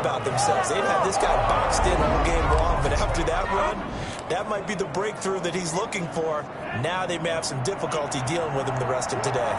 about themselves. They've had this guy boxed in all game long, but after that run, that might be the breakthrough that he's looking for. Now they may have some difficulty dealing with him the rest of today.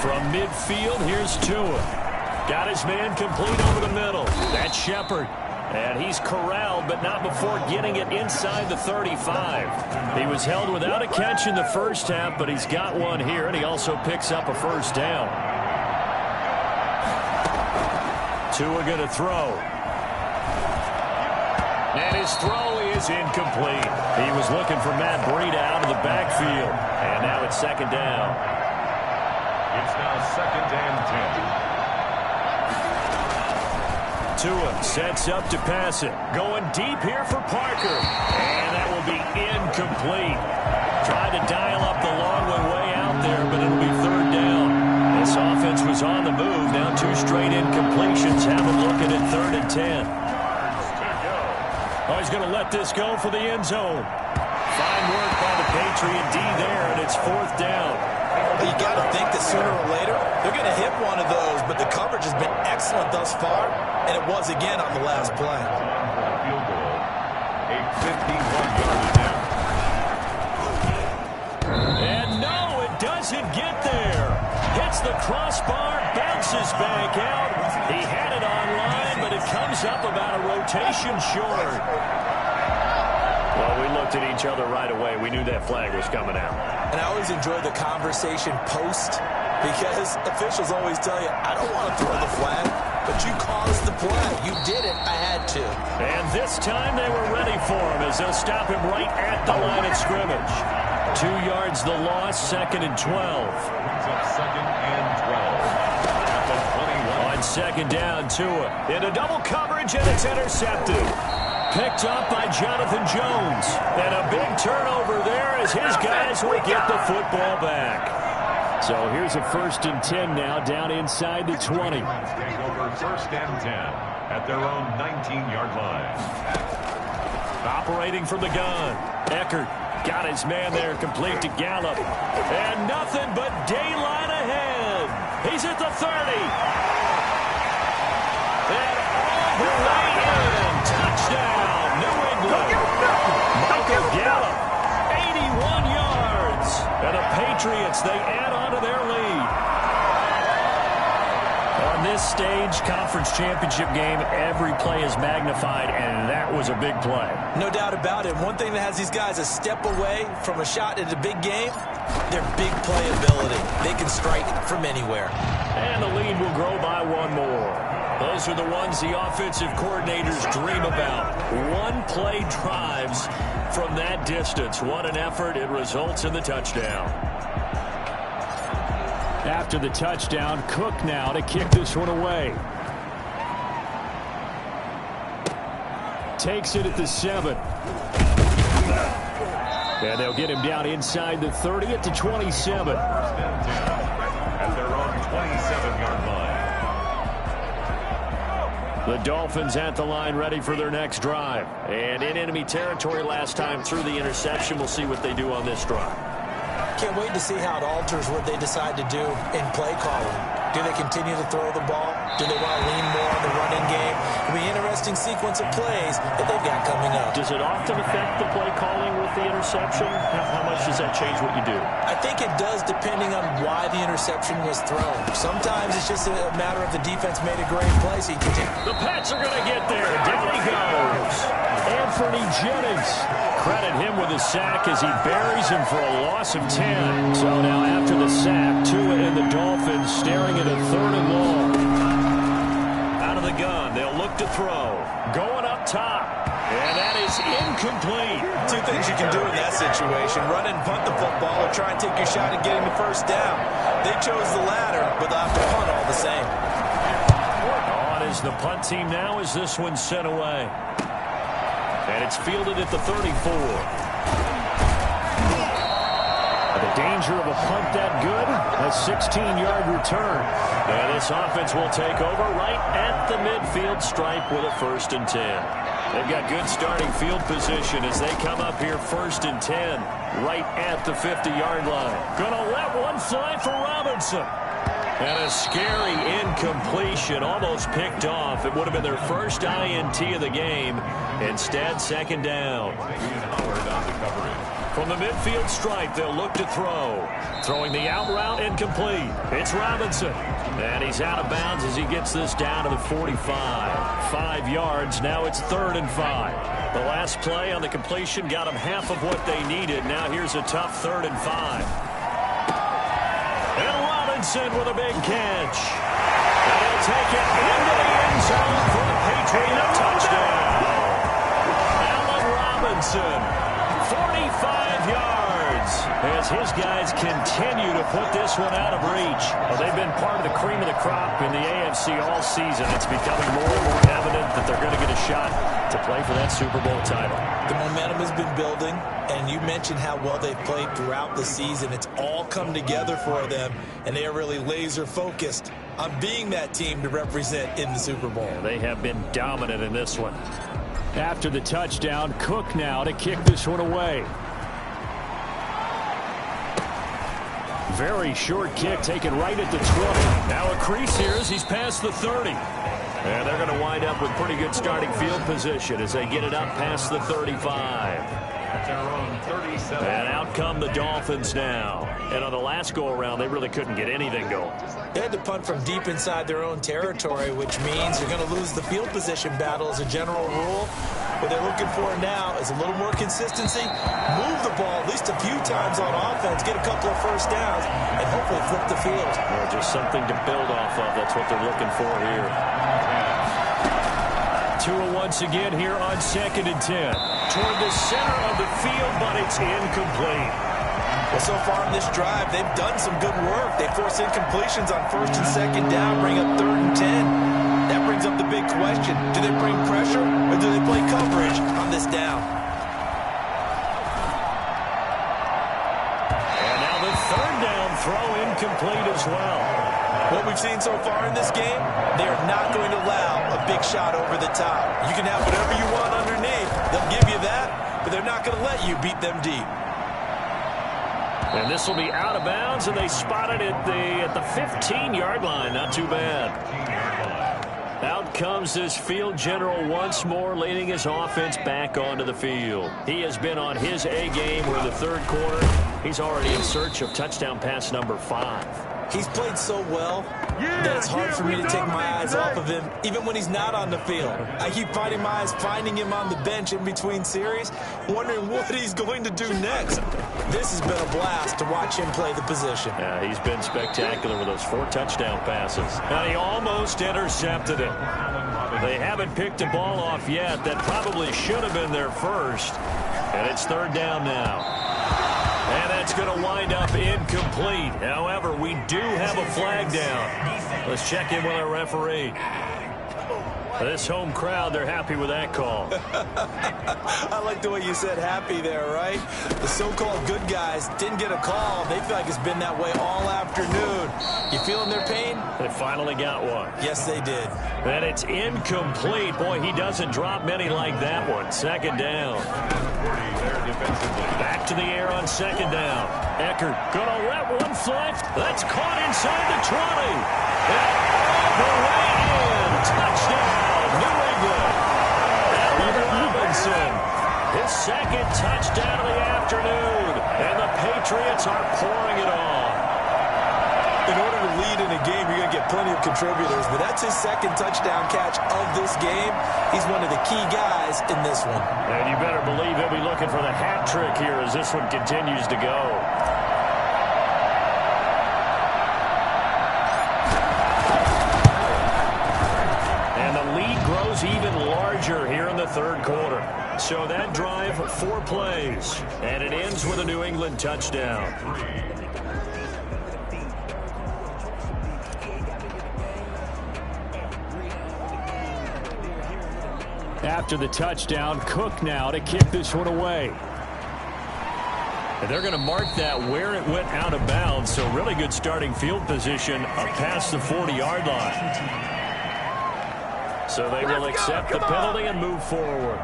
From midfield, here's Tua. Got his man complete over the middle. That's Shepard. And he's corralled, but not before getting it inside the 35. He was held without a catch in the first half, but he's got one here, and he also picks up a first down. Tua going to throw. And his throw is incomplete. He was looking for Matt Breida out of the backfield. And now it's second down. It's now second and 10. Tua sets up to pass it. Going deep here for Parker. And that will be incomplete. Tried to dial up the long one way out there, but it'll be third down. This offense was on the move. Now 2 straight incompletions. Have them looking at third and 10. Oh, he's going to let this go for the end zone. Fine work by the Patriot D there, and it's fourth down. You got to think that sooner or later they're going to hit one of those, but the coverage has been excellent thus far, and it was again on the last play. Field goal, a 51-yard attempt. And no, it doesn't get there. Hits the crossbar, bounces back out. He had it online, but it comes up about a rotation short. Well, we looked at each other right away. We knew that flag was coming out. And I always enjoy the conversation post, because officials always tell you, I don't want to throw the flag, but you caused the play. You did it. I had to. And this time they were ready for him as they'll stop him right at the line of scrimmage. 2 yards the loss, second and 12. Brings up second and 12. At the 21. On second down, Tua into double coverage, and it's intercepted. Picked up by Jonathan Jones. And a big turnover there as his guys will get the football back. So here's a first and 10 now, down inside the 20. Take over first and 10 at their own 19-yard line. Operating from the gun. Eckert got his man there, complete to Gallup. And nothing but daylight ahead. He's at the 30. And all the way in. Touchdown, New England. Michael Gallup, 81 yards. And the Patriots, they add on to their lead. On this stage, conference championship game, every play is magnified, and that was a big play. No doubt about it. One thing that has these guys a step away from a shot at a big game, their big playability. They can strike from anywhere. And the lead will grow by one more. Those are the ones the offensive coordinators dream about. One-play drives from that distance. What an effort. It results in the touchdown. After the touchdown, Cook now to kick this one away. Takes it at the 7. And they'll get him down inside the 30 at the 27. At their own 27-yard line. The Dolphins at the line, ready for their next drive. And in enemy territory last time through the interception. We'll see what they do on this drive. Can't wait to see how it alters what they decide to do in play calling. Do they continue to throw the ball? Do they want to lean more on the running game? It'll be an interesting sequence of plays that they've got coming up. Does it often affect the play calling with the interception? How much does that change what you do? I think it does, depending on why the interception was thrown. Sometimes it's just a matter of the defense made a great play, so you continue. The Pats are going to get there. Down he goes. Anthony Jennings. Credit him with a sack as he buries him for a loss of 10. So now after the sack, Tua and the Dolphins staring at a third and long. Out of the gun, they'll look to throw. Going up top. And that is incomplete. 2 things you can do in that situation. Run and punt the football or try and take your shot at getting the first down. They chose the latter, but they'll have to punt all the same. On is the punt team now as this one's sent away. And it's fielded at the 34. The danger of a punt that good, a 16-yard return. And this offense will take over right at the midfield stripe with a first and 10. They've got good starting field position as they come up here 1st and 10, right at the 50-yard line. Gonna let one fly for Robinson. And a scary incompletion, almost picked off. It would have been their first INT of the game. Instead, 2nd down. From the midfield stripe, they'll look to throw. Throwing the out route, incomplete. It's Robinson. And he's out of bounds as he gets this down to the 45. 5 yards, now it's 3rd and 5. The last play on the completion got them half of what they needed. Now here's a tough 3rd and 5. And Robinson with a big catch. And he'll take it into the end zone for a Patriot touchdown. Allen Robinson, 45 yards, as his guys continue to put this one out of reach. Well, they've been part of the cream of the crop in the AFC all season. It's becoming more and more evident that they're going to get a shot to play for that Super Bowl title. The momentum has been building, and you mentioned how well they've played throughout the season. It's all come together for them, and they are really laser-focused on being that team to represent in the Super Bowl. Yeah, they have been dominant in this one. After the touchdown, Cook now to kick this one away. Very short kick taken right at the 20. Now a crease here as he's past the 30. And they're going to wind up with pretty good starting field position as they get it up past the 35. And out come the Dolphins now. And on the last go-around, they really couldn't get anything going. They had to punt from deep inside their own territory, which means you're going to lose the field position battle as a general rule. What they're looking for now is a little more consistency, move the ball at least a few times on offense, get a couple of first downs, and hopefully flip the field. Well, just something to build off of. That's what they're looking for here. Tua once again here on 2nd and 10. Toward the center of the field, but it's incomplete. Well, so far in this drive, they've done some good work. They force incompletions on 1st and 2nd down, bring up 3rd and 10. That brings up the big question. Do they bring pressure or do they play coverage on this down? And now the 3rd down throw incomplete as well. What we've seen so far in this game, they are not going to allow a big shot over the top. You can have whatever you want underneath. They'll give you that, but they're not going to let you beat them deep. And this will be out of bounds, and they spot it at the 15-yard line. Not too bad. Out comes this field general once more, leading his offense back onto the field. He has been on his A game. We're in the 3rd quarter. He's already in search of touchdown pass number 5. He's played so well that it's hard for me to take my eyes off of him, even when he's not on the field. I keep finding my eyes finding him on the bench in between series, wondering what he's going to do next. This has been a blast to watch him play the position. Yeah, he's been spectacular with those 4 touchdown passes. And he almost intercepted it. They haven't picked a ball off yet. That probably should have been their first. And it's 3rd down now. And that's going to wind up incomplete. However, we do have a flag down. Let's check in with our referee. This home crowd, they're happy with that call. I like the way you said happy there, right? The so-called good guys didn't get a call. They feel like it's been that way all afternoon. You feeling their pain? They finally got one. Yes, they did. And it's incomplete. Boy, he doesn't drop many like that one. 2nd down. Back to the air on 2nd down. Eckert gonna let one fly. That's caught inside the 20. And all the way in. Touchdown, New England. Allen Robinson, his 2nd touchdown of the afternoon. And the Patriots are pouring it on. In order to lead in a game, you're going to get plenty of contributors, but that's his 2nd touchdown catch of this game. He's one of the key guys in this one. And you better believe he'll be looking for the hat trick here as this one continues to go. And the lead grows even larger here in the 3rd quarter. So that drive, 4 plays, and it ends with a New England touchdown. After the touchdown, Cook now to kick this one away. And they're going to mark that where it went out of bounds, so really good starting field position up past the 40-yard line. So they will accept the penalty and move forward.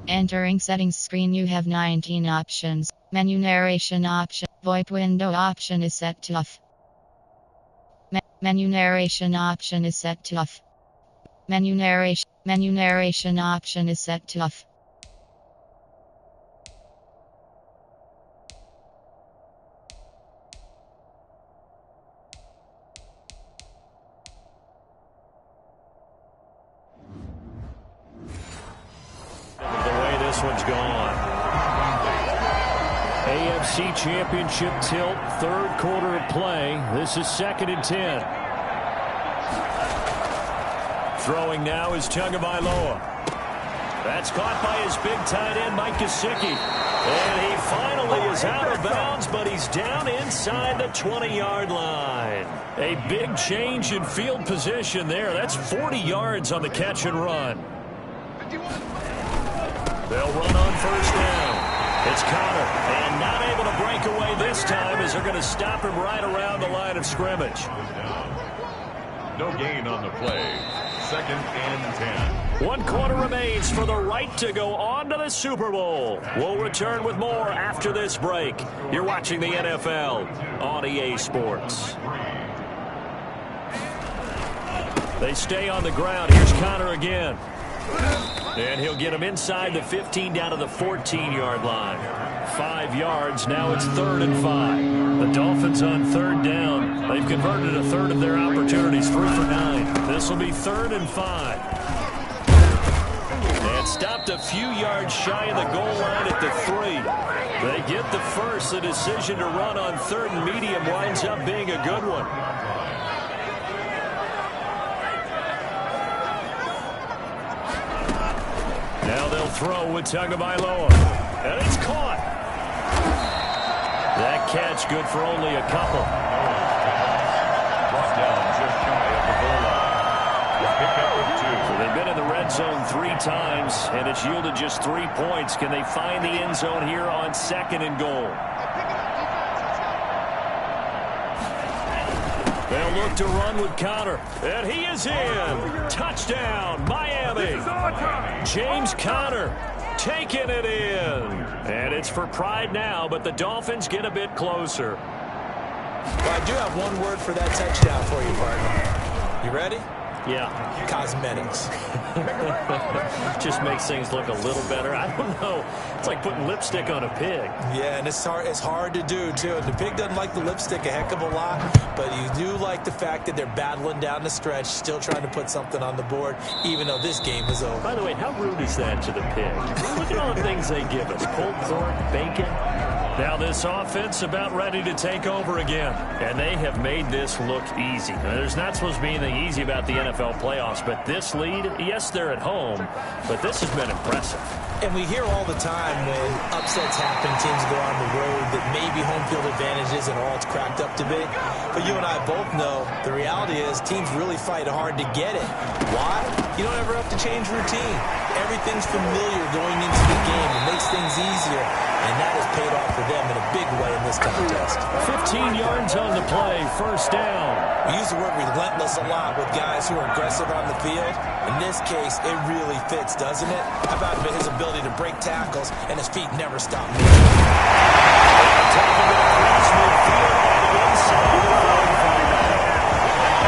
Entering settings screen, you have 19 options. Menu narration option. VoIP window option is set to off. Menu narration option is set to off. Menu narration option is set to off. This one's gone. AFC Championship tilt, third quarter of play. This is 2nd and 10. Throwing now is Tagovailoa. That's caught by his big tight end, Mike Gesicki. And he finally is out of bounds, but he's down inside the 20-yard line. A big change in field position there. That's 40 yards on the catch and run. They'll run on first down. It's Connor, and not able to break away this time as they're going to stop him right around the line of scrimmage. No gain on the play. 2nd and 10. 1 quarter remains for the right to go on to the Super Bowl. We'll return with more after this break. You're watching the NFL on EA Sports. They stay on the ground. Here's Connor again. And he'll get him inside the 15 down to the 14-yard line. 5 yards. Now it's 3rd and 5. The Dolphins on 3rd down. They've converted a third of their opportunities. 3 for 9. This will be 3rd and 5. And stopped a few yards shy of the goal line at the 3. They get the first. The decision to run on 3rd and medium winds up being a good one. Now they'll throw with Tagovailoa. And it's caught. That catch good for only a couple. Brought down just shy of the goal line. Pick up with 2. So they've been in the red zone 3 times, and it's yielded just 3 points. Can they find the end zone here on 2nd and goal? They'll look to run with Connor. And he is in. Touchdown, Miami. James Conner taking it in. And it's for pride now, but the Dolphins get a bit closer. Well, I do have one word for that touchdown for you, partner. You ready? Yeah. Cosmetics. Just makes things look a little better. I don't know. It's like putting lipstick on a pig. Yeah, and it's hard to do, too. The pig doesn't like the lipstick a heck of a lot, but you do like the fact that they're battling down the stretch, still trying to put something on the board, even though this game is over. By the way, how rude is that to the pig? Look at all the things they give us. Pulled pork, bacon. Now this offense about ready to take over again. And they have made this look easy. Now, there's not supposed to be anything easy about the NFL playoffs, but this lead, yes, they're at home, but this has been impressive. And we hear all the time when upsets happen, teams go on the road, that maybe home field advantage isn't all it's cracked up to be. But you and I both know the reality is teams really fight hard to get it. Why? You don't ever have to change routine. Everything's familiar going into the game. It makes things easier, and that has paid off for them in a big way in this this contest. 15 yards on the play, first down. We use the word relentless a lot with guys who are aggressive on the field. In this case, it really fits, doesn't it? How about his ability to break tackles and his feet never stop moving?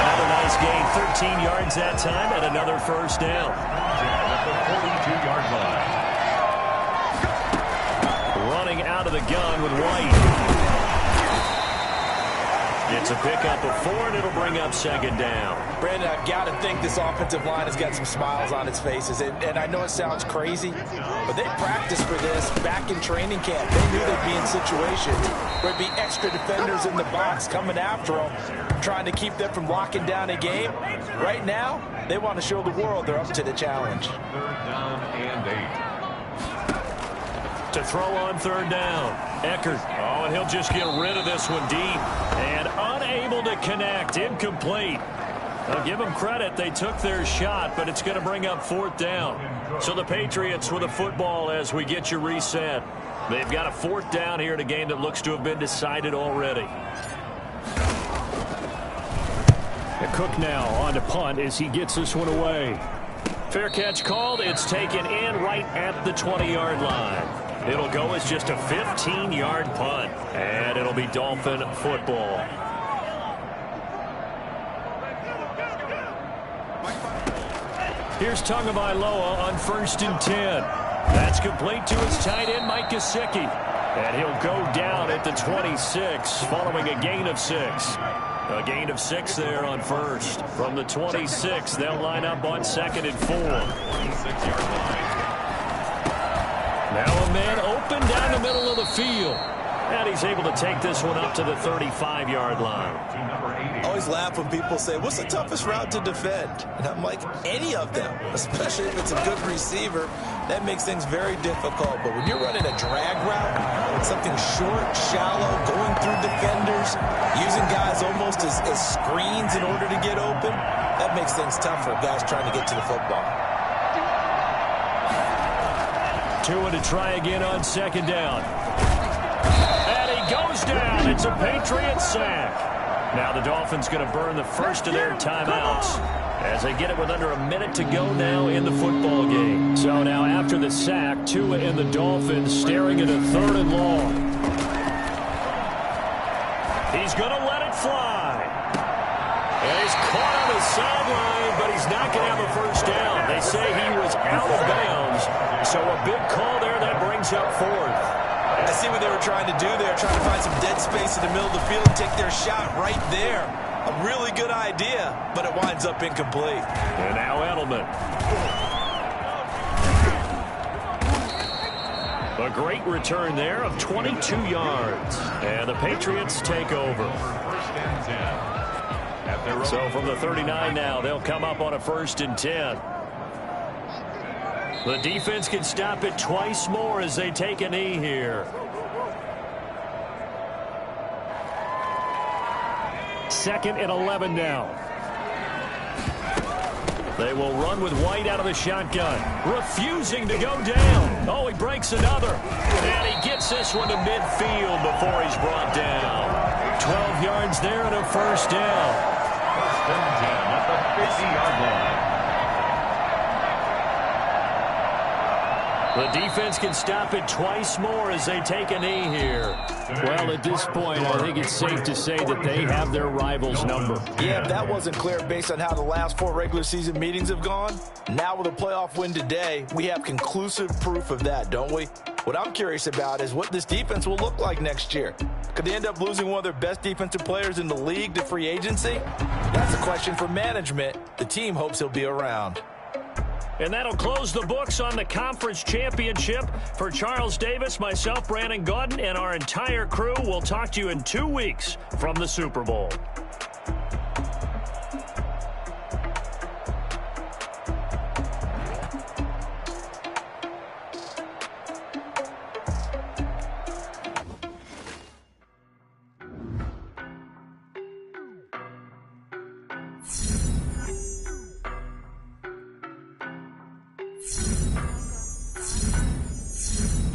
Another nice gain, 13 yards that time, and another first down. At the 42-yard line. Running out of the gun with White. It's a pickup of 4, and it'll bring up second down. Brandon, I've got to think this offensive line has got some smiles on its faces. And I know it sounds crazy, but they practiced for this back in training camp. They knew they'd be in situations where there'd be extra defenders in the box coming after them, trying to keep them from locking down a game. Right now, they want to show the world they're up to the challenge. 3rd down and 8. To throw on 3rd down. Eckert. Oh, and he'll just get rid of this one deep. And unable to connect. Incomplete. I'll give them credit. They took their shot, but it's going to bring up 4th down. So the Patriots with a football as we get you reset. They've got a 4th down here in a game that looks to have been decided already. And Cook now on to punt as he gets this one away. Fair catch called. It's taken in right at the 20-yard line. It'll go as just a 15-yard punt, and it'll be Dolphin football. Here's Tagovailoa on 1st and 10. That's complete to his tight end, Mike Gesicki. And he'll go down at the 26 following a gain of 6. A gain of 6 there on 1st. From the 26, they'll line up on 2nd and 4. 26-yard line. Now a man open down the middle of the field. And he's able to take this one up to the 35-yard line. I always laugh when people say, what's the toughest route to defend? And I'm like, any of them, especially if it's a good receiver. That makes things very difficult. But when you're running a drag route, something short, shallow, going through defenders, using guys almost as screens in order to get open, that makes things tough for guys trying to get to the football. Tua to try again on 2nd down. And he goes down. It's a Patriot sack. Now the Dolphins going to burn the first of their timeouts as they get it with under a minute to go now in the football game. So now after the sack, Tua and the Dolphins staring at a 3rd and long. He's going to let it fly. And he's caught on the sideline, but he's not going to have a first down. They say he was out of bounds. So a big call there that brings up 4th. I see what they were trying to do there, trying to find some dead space in the middle of the field and take their shot right there. A really good idea, but it winds up incomplete. And now Edelman. A great return there of 22 yards. And the Patriots take over. 1st and 10. So from the 39 now, they'll come up on a 1st and 10. The defense can stop it twice more as they take a knee here. 2nd and 11 now. They will run with White out of the shotgun. Refusing to go down. Oh, he breaks another. And he gets this one to midfield before he's brought down. 12 yards there and a first down. 1st and 10 at the 50-yard line. The defense can stop it twice more as they take a knee here. Well, at this point, I think it's safe to say that they have their rivals' number. Yeah, if that wasn't clear based on how the last 4 regular season meetings have gone, now with a playoff win today, we have conclusive proof of that, don't we? What I'm curious about is what this defense will look like next year. Could they end up losing one of their best defensive players in the league to free agency? That's a question for management. The team hopes he'll be around. And that'll close the books on the conference championship. For Charles Davis, myself, Brandon Gaudin, and our entire crew, we'll talk to you in 2 weeks from the Super Bowl.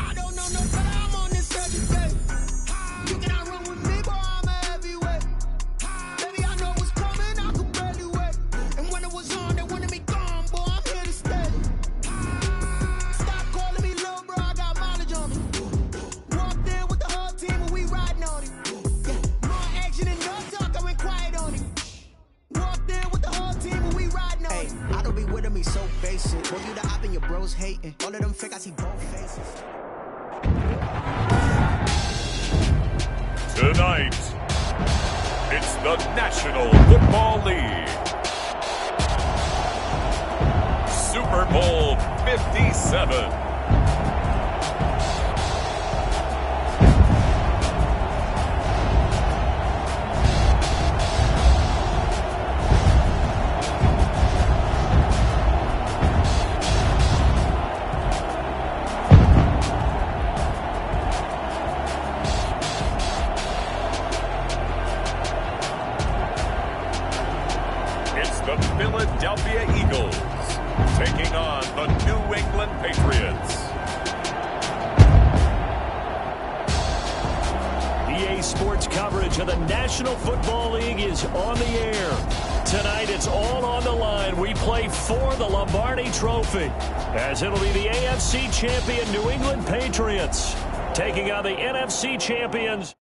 I don't know no time on this Saturday. You can Told you to hop and your bros hating. All of them fake, I see both faces. Tonight, it's the National Football League. Super Bowl 57. The Philadelphia Eagles taking on the New England Patriots. EA Sports coverage of the National Football League is on the air. Tonight, it's all on the line. We play for the Lombardi Trophy, as it'll be the AFC champion New England Patriots taking on the NFC champions.